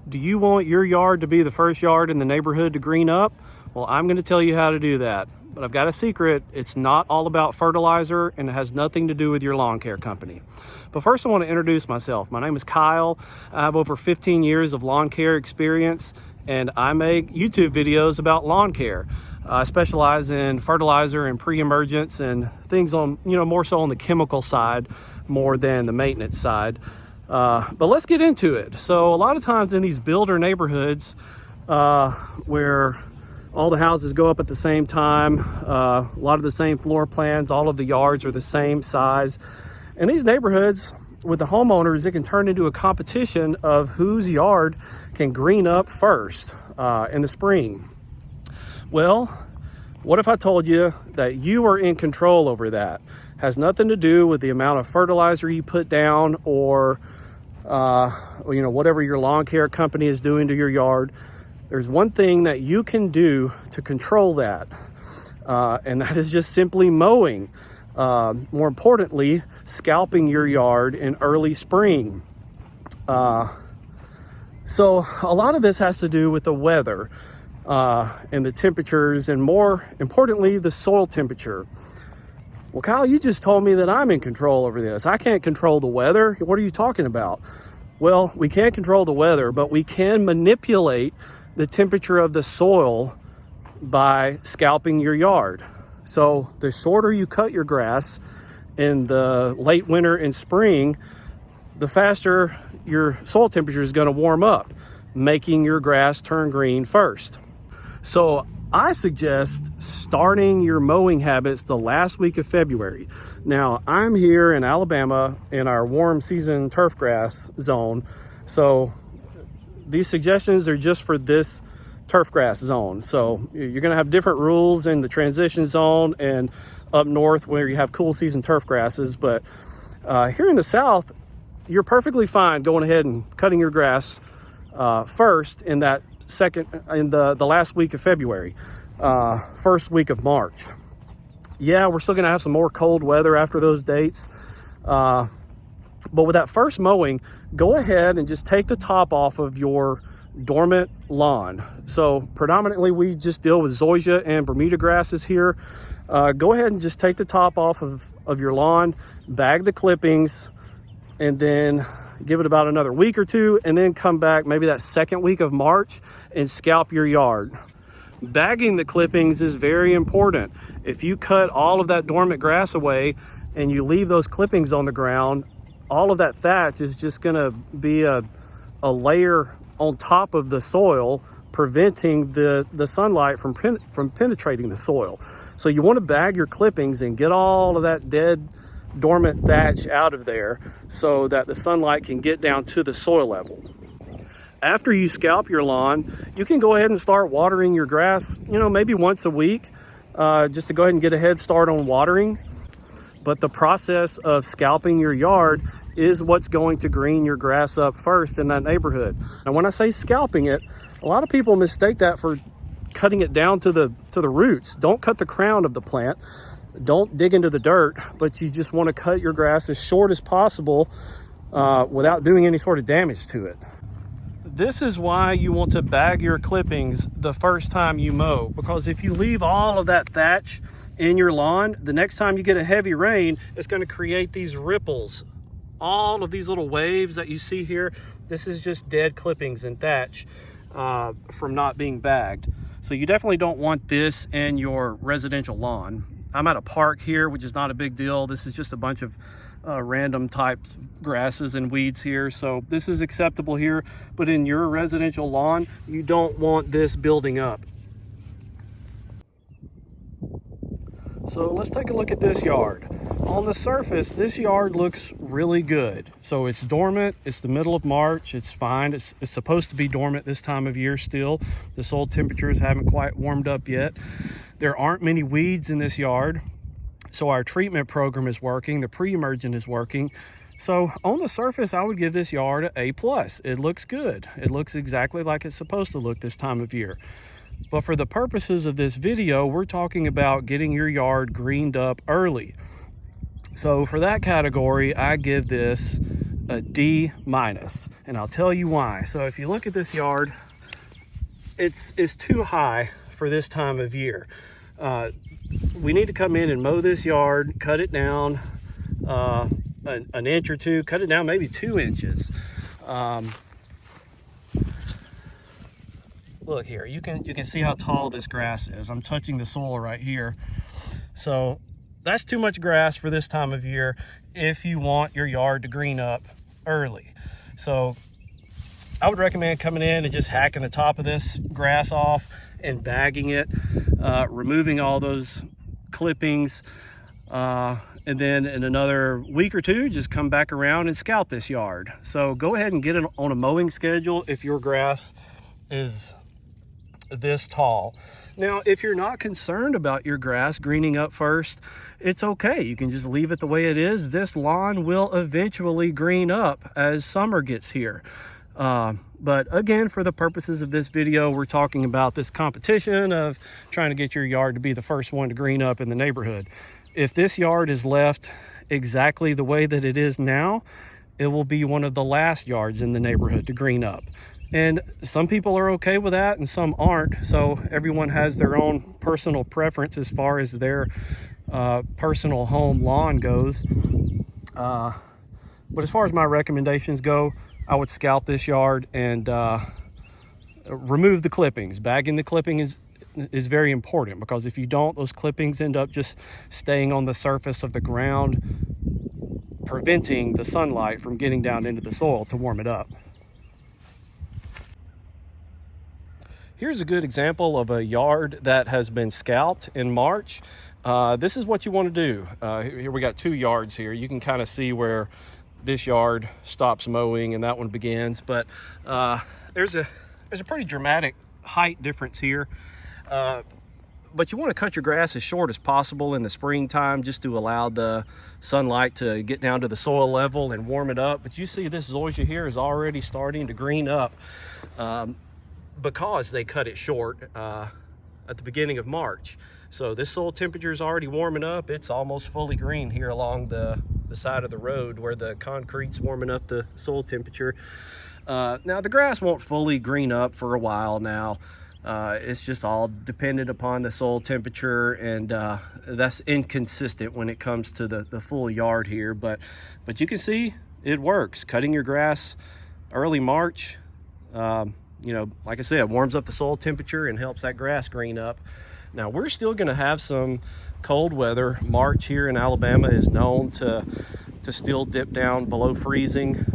Do you want your yard to be the first yard in the neighborhood to green up? Well, I'm going to tell you how to do that. But I've got a secret. It's not all about fertilizer, and it has nothing to do with your lawn care company. But first I want to introduce myself. My name is Kyle. I have over 15 years of lawn care experience, and I make YouTube videos about lawn care. I specialize in fertilizer and pre-emergence and things on, more so on the chemical side more than the maintenance side. But let's get into it. So a lot of times in these builder neighborhoods where all the houses go up at the same time, a lot of the same floor plans, all of the yards are the same size. In these neighborhoods with the homeowners, it can turn into a competition of whose yard can green up first in the spring. Well, what if I told you that you are in control over that? Has nothing to do with the amount of fertilizer you put down or whatever your lawn care company is doing to your yard. There's one thing that you can do to control that, and that is just simply mowing. More importantly, scalping your yard in early spring. So a lot of this has to do with the weather and the temperatures, and more importantly, the soil temperature. Well, Kyle, you just told me that I'm in control over this. I can't control the weather. What are you talking about? Well, we can't control the weather, but we can manipulate the temperature of the soil by scalping your yard. So the shorter you cut your grass in the late winter and spring, the faster your soil temperature is going to warm up, making your grass turn green first. So I suggest starting your mowing habits the last week of February. Now, I'm here in Alabama in our warm season turf grass zone. So these suggestions are just for this turf grass zone. So you're going to have different rules in the transition zone and up north where you have cool season turf grasses. But here in the South, you're perfectly fine going ahead and cutting your grass first in that the last week of February, first week of March. Yeah, we're still going to have some more cold weather after those dates. But with that first mowing, go ahead and just take the top off of your dormant lawn. So predominantly we just deal with zoysia and Bermuda grasses here. Go ahead and just take the top off of your lawn, bag the clippings, and then give it about another week or two, and then come back maybe that second week of March and scalp your yard. Bagging the clippings is very important. If you cut all of that dormant grass away and you leave those clippings on the ground, all of that thatch is just going to be a layer on top of the soil, preventing the sunlight from penetrating the soil. So you want to bag your clippings and get all of that dead dormant thatch out of there so that the sunlight can get down to the soil level. After you scalp your lawn, you can go ahead and start watering your grass, maybe once a week, just to go ahead and get a head start on watering. But the process of scalping your yard is what's going to green your grass up first in that neighborhood. And when I say scalping it, a lot of people mistake that for cutting it down to the roots. Don't cut the crown of the plant. Don't dig into the dirt, but you just want to cut your grass as short as possible without doing any sort of damage to it. This is why you want to bag your clippings the first time you mow, because if you leave all of that thatch in your lawn, the next time you get a heavy rain, it's going to create these ripples. All of these little waves that you see here, this is just dead clippings and thatch from not being bagged. So you definitely don't want this in your residential lawn. I'm at a park here, which is not a big deal. This is just a bunch of random types of grasses and weeds here. So this is acceptable here, but in your residential lawn, you don't want this building up. So let's take a look at this yard. On the surface, this yard looks really good. So it's dormant, it's the middle of March, it's fine. It's supposed to be dormant this time of year still. The soil temperatures haven't quite warmed up yet. There aren't many weeds in this yard. So our treatment program is working, the pre-emergent is working. So on the surface, I would give this yard an A+. It looks good. It looks exactly like it's supposed to look this time of year. But for the purposes of this video, we're talking about getting your yard greened up early. So for that category, I give this a D minus, and I'll tell you why. So if you look at this yard, it's too high for this time of year. We need to come in and mow this yard, cut it down an inch or two, cut it down maybe 2 inches. Look here, you can see how tall this grass is. I'm touching the soil right here. So that's too much grass for this time of year if you want your yard to green up early. So I would recommend coming in and just hacking the top of this grass off and bagging it, removing all those clippings, and then in another week or two, just come back around and scalp this yard. So go ahead and get it on a mowing schedule if your grass is this tall. Now, if you're not concerned about your grass greening up first, it's okay. You can just leave it the way it is. This lawn will eventually green up as summer gets here. But again, for the purposes of this video, we're talking about this competition of trying to get your yard to be the first one to green up in the neighborhood. If this yard is left exactly the way that it is now, it will be one of the last yards in the neighborhood to green up. And some people are okay with that and some aren't. So everyone has their own personal preference as far as their personal home lawn goes. But as far as my recommendations go, I would scalp this yard and remove the clippings. Bagging the clipping is very important, because if you don't, those clippings end up just staying on the surface of the ground, preventing the sunlight from getting down into the soil to warm it up. Here's a good example of a yard that has been scalped in March. This is what you want to do. Here we got 2 yards here. You can kind of see where this yard stops mowing and that one begins, but there's a pretty dramatic height difference here. But you want to cut your grass as short as possible in the springtime, just to allow the sunlight to get down to the soil level and warm it up. But you see this zoysia here is already starting to green up because they cut it short at the beginning of March. So this soil temperature is already warming up. It's almost fully green here along the side of the road where the concrete's warming up the soil temperature. Now the grass won't fully green up for a while now. It's just all dependent upon the soil temperature, and that's inconsistent when it comes to the full yard here. But you can see it works. Cutting your grass early March, you know, like I said, warms up the soil temperature and helps that grass green up. Now we're still going to have some cold weather. March here in Alabama is known to still dip down below freezing.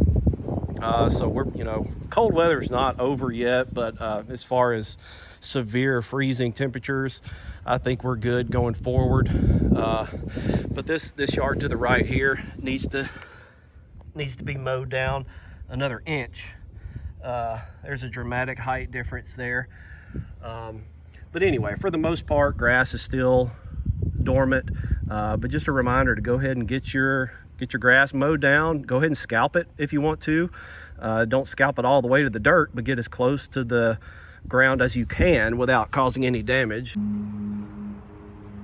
So we're, you know, cold weather is not over yet, but as far as severe freezing temperatures, I think we're good going forward. But this yard to the right here needs to be mowed down another inch. There's a dramatic height difference there. But anyway, for the most part, grass is still dormant. But just a reminder to go ahead and get your grass mowed down. Go ahead and scalp it if you want to. Don't scalp it all the way to the dirt, but get as close to the ground as you can without causing any damage.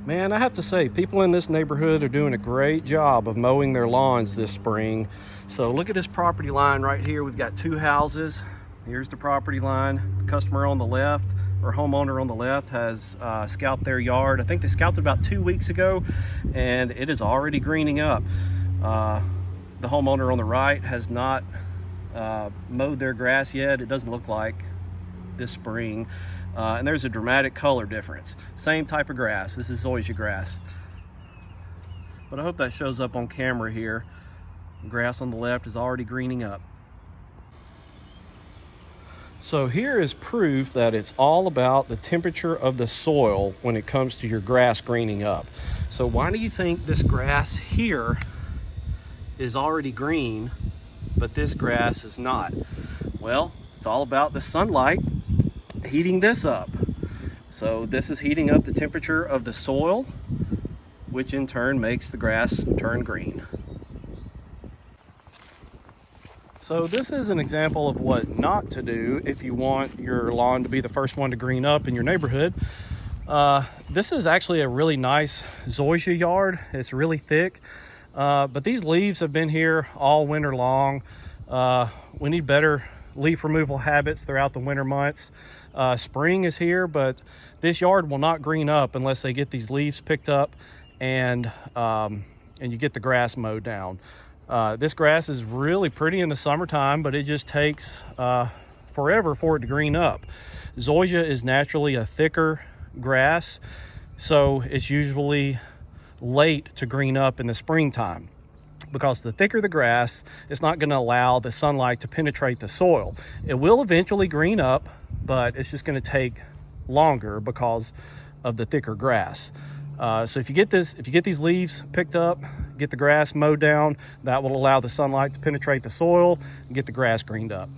Man, I have to say, people in this neighborhood are doing a great job of mowing their lawns this spring. So look at this property line right here. We've got 2 houses. Here's the property line. The customer on the left, or homeowner on the left, has scalped their yard. I think they scalped it about 2 weeks ago, and it is already greening up. The homeowner on the right has not mowed their grass yet. It doesn't look like this spring. And there's a dramatic color difference. Same type of grass. This is zoysia grass. But I hope that shows up on camera here. The grass on the left is already greening up. So here is proof that it's all about the temperature of the soil when it comes to your grass greening up. So why do you think this grass here is already green, but this grass is not? Well, it's all about the sunlight heating this up. So this is heating up the temperature of the soil, which in turn makes the grass turn green. So this is an example of what not to do if you want your lawn to be the first one to green up in your neighborhood. This is actually a really nice zoysia yard. It's really thick. But these leaves have been here all winter long. We need better leaf removal habits throughout the winter months. Spring is here, but this yard will not green up unless they get these leaves picked up and you get the grass mowed down. This grass is really pretty in the summertime, but it just takes forever for it to green up. Zoysia is naturally a thicker grass, so it's usually late to green up in the springtime. Because the thicker the grass, it's not going to allow the sunlight to penetrate the soil. It will eventually green up, but it's just going to take longer because of the thicker grass. So if you get these leaves picked up, get the grass mowed down, that will allow the sunlight to penetrate the soil and get the grass greened up.